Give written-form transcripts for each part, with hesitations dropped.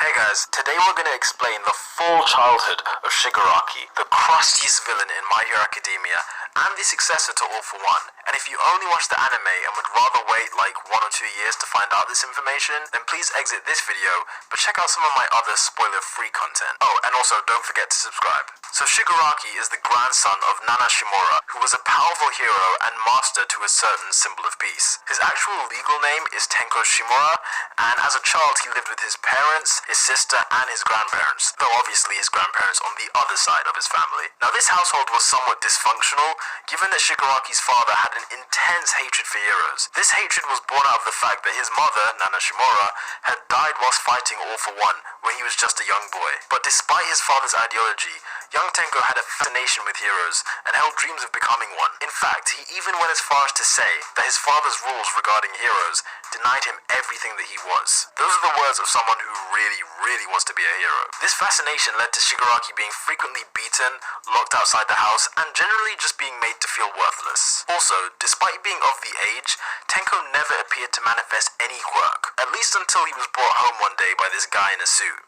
Hey guys, today we're going to explain the full childhood of Shigaraki, the crustiest villain in My Hero Academia, and the successor to All for One. And if you only watch the anime and would rather wait like 1 or 2 years to find out this information, then please exit this video, but check out some of my other spoiler-free content. Oh, and also don't forget to subscribe. So Shigaraki is the grandson of Nana Shimura, who was a powerful hero and master to a certain symbol of peace. His actual legal name is Tenko Shimura, and as a child he lived with his parents, his sister, and his grandparents, though obviously his grandparents on the other side of his family. Now this household was somewhat dysfunctional, given that Shigaraki's father had an intense hatred for heroes. This hatred was born out of the fact that his mother, Nana Shimura, had died whilst fighting All for One when he was just a young boy. But despite his father's ideology, young Tenko had a fascination with heroes and held dreams of becoming one. In fact, he even went as far as to say that his father's rules regarding heroes denied him everything that he was. Those are the words of someone who really wants to be a hero. This fascination led to Shigaraki being frequently beaten, locked outside the house, and generally just being made to feel worthless. Also, despite being of the age, Tenko never appeared to manifest any quirk, at least until he was brought home one day by this guy in a suit.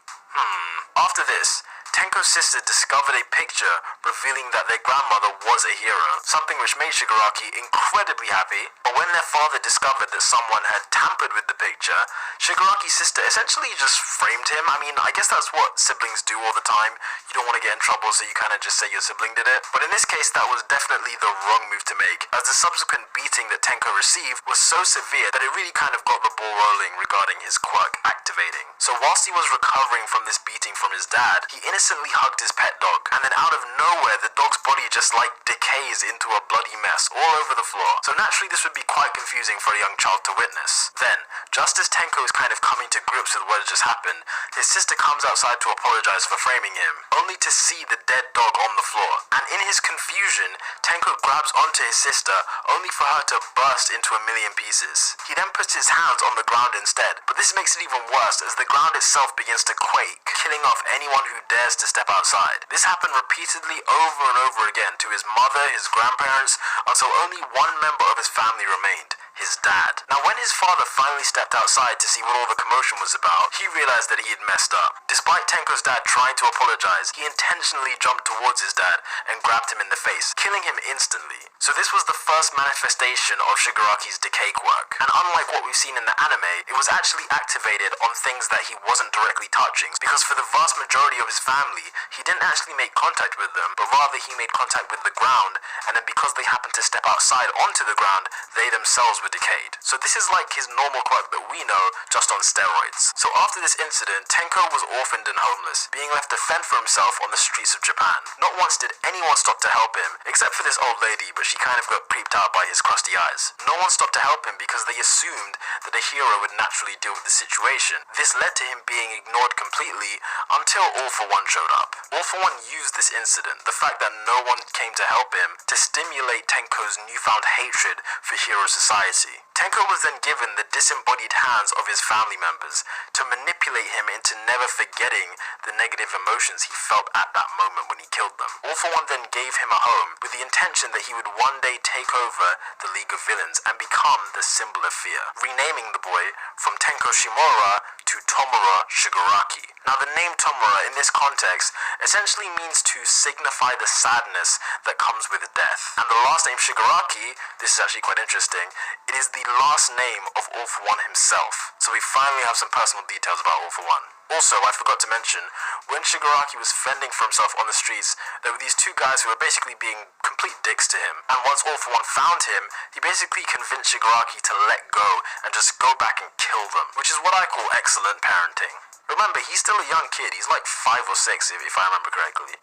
After this, Tenko's sister discovered a picture revealing that their grandmother was a hero, something which made Shigaraki incredibly happy. But when their father discovered that someone had tampered with the picture, Shigaraki's sister essentially just framed him. I mean, I guess that's what siblings do all the time. You don't want to get in trouble, so you kind of just say your sibling did it. But in this case, that was definitely the wrong move to make, as the subsequent beating that Tenko received was so severe that it really kind of got the ball rolling regarding his quirk activating. So whilst he was recovering from this beating from his dad, he innocently hugged his pet dog, and then out of nowhere the dog's body just like decays into a bloody mess all over the floor. So naturally this would be quite confusing for a young child to witness. Then, just as Tenko is kind of coming to grips with what had just happened, his sister comes outside to apologize for framing him, only to see the dead dog on the floor. And in his confusion, Tenko grabs onto his sister, only for her to burst into a million pieces. He then puts his hands on the ground instead, but this makes it even worse as the ground itself begins to quake, killing off anyone who dares to step outside. This happened repeatedly over and over again to his mother, his grandparents, until only one member of his family remained, his dad. Now when his father finally stepped outside to see what all the commotion was about, he realized that he had messed up. Despite Tenko's dad trying to apologize, he intentionally jumped towards his dad and grabbed him in the face, killing him instantly. So this was the first manifestation of Shigaraki's decay quirk. And unlike what we've seen in the anime, it was actually activated on things that he wasn't directly touching, because for the vast majority of his family, he didn't actually make contact with them, but rather he made contact with the ground, and then because they happened to step outside onto the ground, they themselves were decayed. So this is like his normal quirk that we know, just on steroids. So after this incident, Tenko was orphaned and homeless, being left to fend for himself on the streets of Japan. Not once did anyone stop to help him, except for this old lady, but she kind of got creeped out by his crusty eyes. No one stopped to help him because they assumed that a hero would naturally deal with the situation. This led to him being ignored completely until All for One showed up. All for One used this incident, the fact that no one came to help him, to stimulate Tenko's newfound hatred for hero society. Tenko was then given the disembodied hands of his family members to manipulate him into never forgetting the negative emotions he felt at that moment when he killed them. All for One then gave him a home with the intention that he would one day take over the League of Villains and become the symbol of fear, renaming the boy from Tenko Shimura to Tomura Shigaraki. Now the name Tomura in this context essentially means to signify the sadness that comes with death. And the last name Shigaraki, this is actually quite interesting, it is the last name of All for One himself. So we finally have some personal details about All for One. Also, I forgot to mention, when Shigaraki was fending for himself on the streets, there were these two guys who were basically being complete dicks to him. And once All for One found him, he basically convinced Shigaraki to let go and just go back and kill them, which is what I call excellent parenting. Remember, he's still a young kid. He's like 5 or 6 if I remember correctly.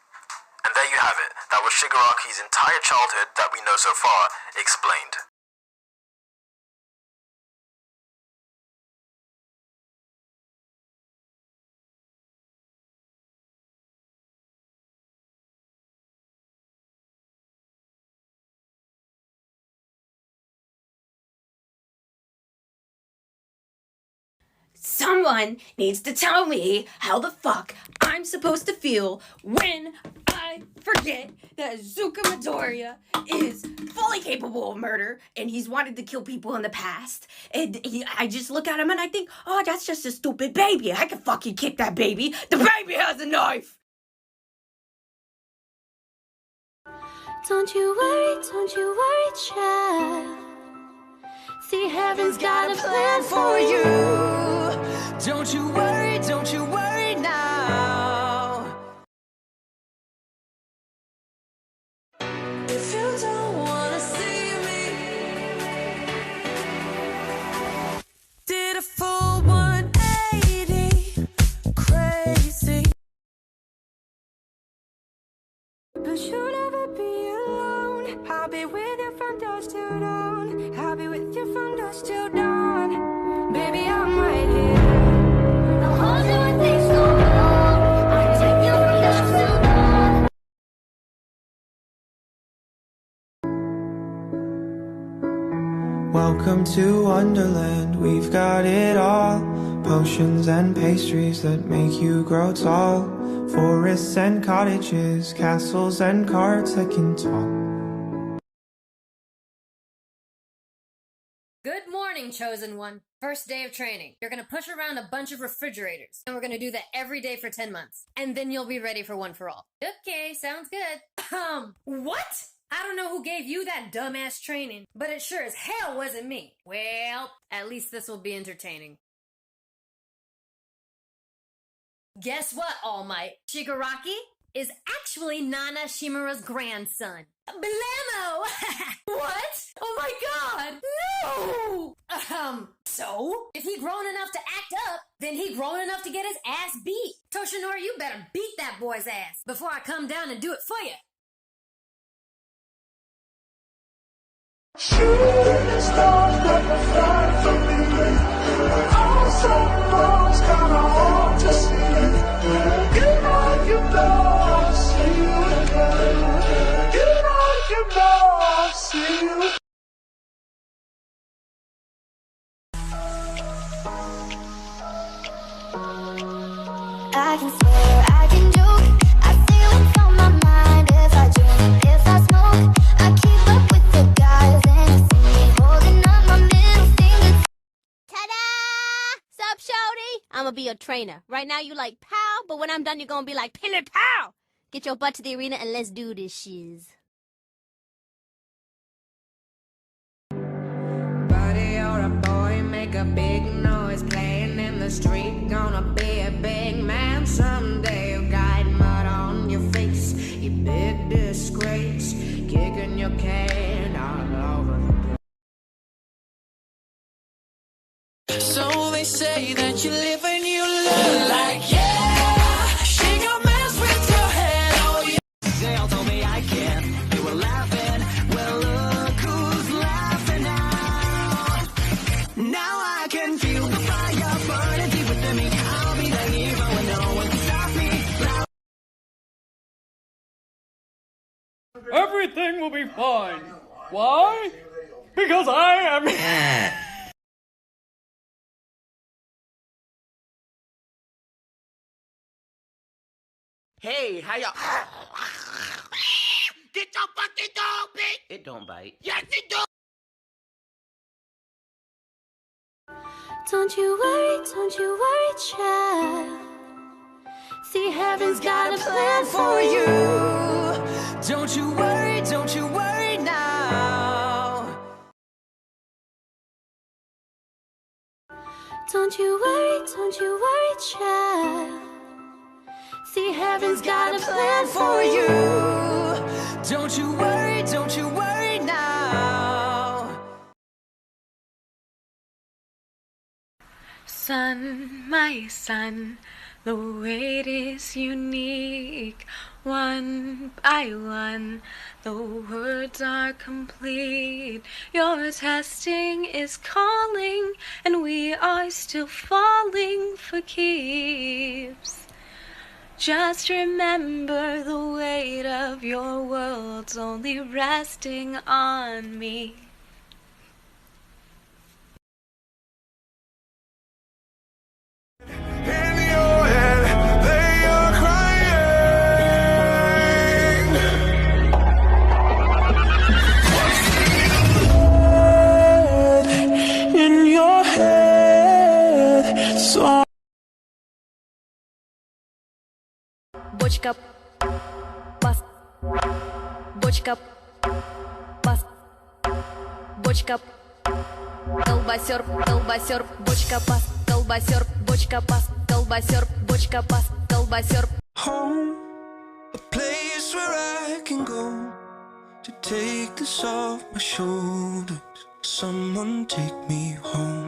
And there you have it. That was Shigaraki's entire childhood that we know so far explained. Someone needs to tell me how the fuck I'm supposed to feel when I forget that Zuka Midoriya is fully capable of murder and he's wanted to kill people in the past. And I just look at him and I think, oh, that's just a stupid baby. I can fucking kick that baby. The baby has a knife. Don't you worry, child. See, heaven's got a plan for you. Don't you worry now. If you don't wanna see me, did a full 180, crazy. But you'll never be alone. I'll be with you from dusk till dawn. I'll be with you from dusk till dawn. Baby, I'm right here. I'll hold you when things go wrong. I'll take you from dusk till dawn. Welcome to Wonderland, we've got it all. Potions and pastries that make you grow tall. Forests and cottages, castles and carts that can talk. Good morning, Chosen One. First day of training. You're gonna push around a bunch of refrigerators, and we're gonna do that every day for 10 months. And then you'll be ready for One for All. Okay, sounds good. What? I don't know who gave you that dumbass training, but it sure as hell wasn't me. Well, at least this will be entertaining. Guess what, All Might? Shigaraki is actually Nana Shimura's grandson. Blammo! What? Oh my god! No! So? If he grown enough to act up, then he grown enough to get his ass beat. Toshinori, you better beat that boy's ass before I come down and do it for you. Shooting stars that will fly from me. All summer long's kinda hard to see. I see you again. I see you. I can swear, I can joke. I say what's on my mind. If I drink, if I smoke, I keep up with the guys and you see me holding up my middle finger. Ta-da! Sup, shorty? I'ma be your trainer. Right now you like pow, but when I'm done you're gonna be like pin it pow! Get your butt to the arena and let's do this shiz. Buddy, you're a boy, make a big noise playing in the street. Gonna be a big man someday. You got mud on your face, you big disgrace. Kicking your can all over the place. So they say that you live and you learn, like, yeah, she gon' mess with your head, oh yeah. Dale told me I can't, you were laughing, well look who's laughing now. Now I can feel the fire burning deep within me. I'll be the hero and no one can stop me. Everything will be fine. Why? Because I am... Hey, how y'all? Get your fucking dog, bitch! It don't bite. Yes, it do! Don't you worry, child. See, heaven's got a plan for you. Don't you worry now. Don't you worry, child. See, heaven's got a plan for you. Don't you worry now. Son, my son, the wait is unique. One by one, the words are complete. Your testing is calling, and we are still falling for keeps. Just remember the weight of your world's only resting on me. So Бочка, пас, бочка, пас, бочка, колбасер, колбасер, бочка, пас, колбасер, бочка, пас, колбасер, бочка, пас, колбасер. Home, a place where I can go to take this off my shoulders. Someone take me home.